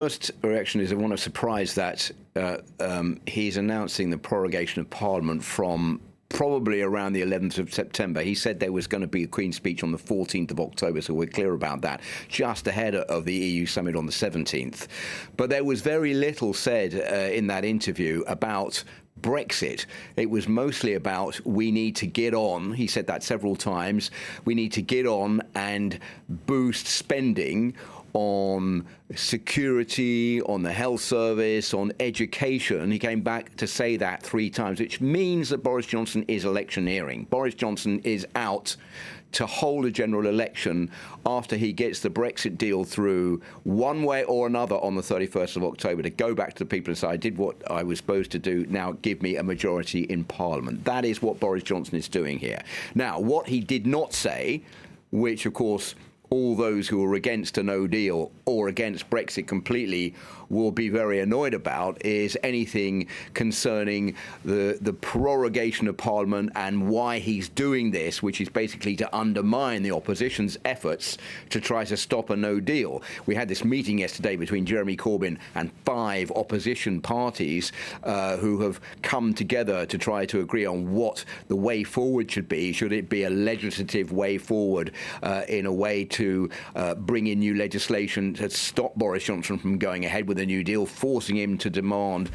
First reaction is one of surprise that he's announcing the prorogation of Parliament from probably around the 11th of September. He said there was going to be a Queen's speech on the 14th of October, so we're clear about that, just ahead of the EU summit on the 17th. But there was very little said in that interview about Brexit. It was mostly about we need to get on, he said that several times, we need to get on and boost spending on security, on the health service, on education. He came back to say that 3 times, which means that Boris Johnson is electioneering. Boris Johnson is out to hold a general election after he gets the Brexit deal through one way or another on the 31st of October, to go back to the people and say, I did what I was supposed to do, now give me a majority in Parliament. That is what Boris Johnson is doing here. Now, what he did not say, which of course all those who are against a no deal or against Brexit completely will be very annoyed about, is anything concerning the prorogation of Parliament and why he's doing this, which is basically to undermine the opposition's efforts to try to stop a no deal. We had this meeting yesterday between Jeremy Corbyn and 5 opposition parties who have come together to try to agree on what the way forward should be. Should it be a legislative way forward in a way to bring in new legislation to stop Boris Johnson from going ahead with a new deal, forcing him to demand,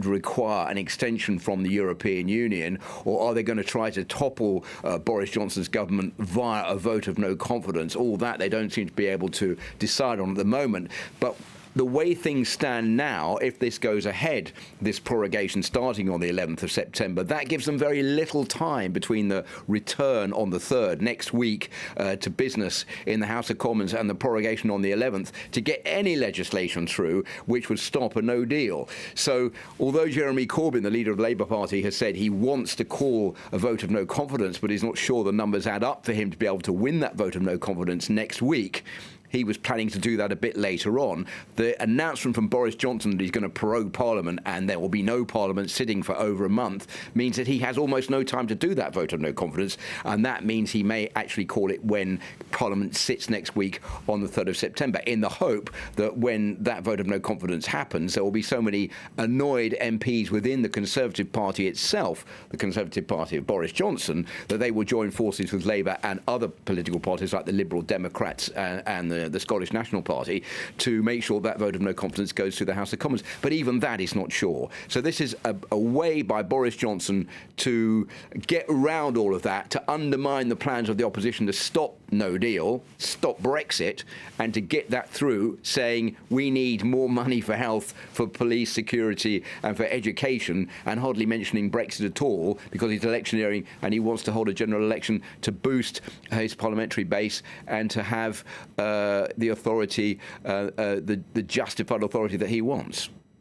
require an extension from the European Union? Or are they going to try to topple Boris Johnson's government via a vote of no confidence? All that they don't seem to be able to decide on at the moment. But the way things stand now, if this goes ahead, this prorogation starting on the 11th of September, that gives them very little time between the return on the 3rd next week to business in the House of Commons and the prorogation on the 11th to get any legislation through which would stop a no deal. So although Jeremy Corbyn, the leader of the Labour Party, has said he wants to call a vote of no confidence, but he's not sure the numbers add up for him to be able to win that vote of no confidence next week, he was planning to do that a bit later on. The announcement from Boris Johnson that he's going to prorogue Parliament and there will be no Parliament sitting for over a month means that he has almost no time to do that vote of no confidence, and that means he may actually call it when Parliament sits next week on the 3rd of September, in the hope that when that vote of no confidence happens, there will be so many annoyed MPs within the Conservative Party itself, the Conservative Party of Boris Johnson, that they will join forces with Labour and other political parties like the Liberal Democrats and the Scottish National Party to make sure that vote of no confidence goes through the House of Commons. But even that is not sure. So this is a way by Boris Johnson to get around all of that, to undermine the plans of the opposition to stop no deal, stop Brexit, and to get that through, saying we need more money for health, for police security and for education, and hardly mentioning Brexit at all because he's electioneering and he wants to hold a general election to boost his parliamentary base and to have the authority, the justified authority that he wants.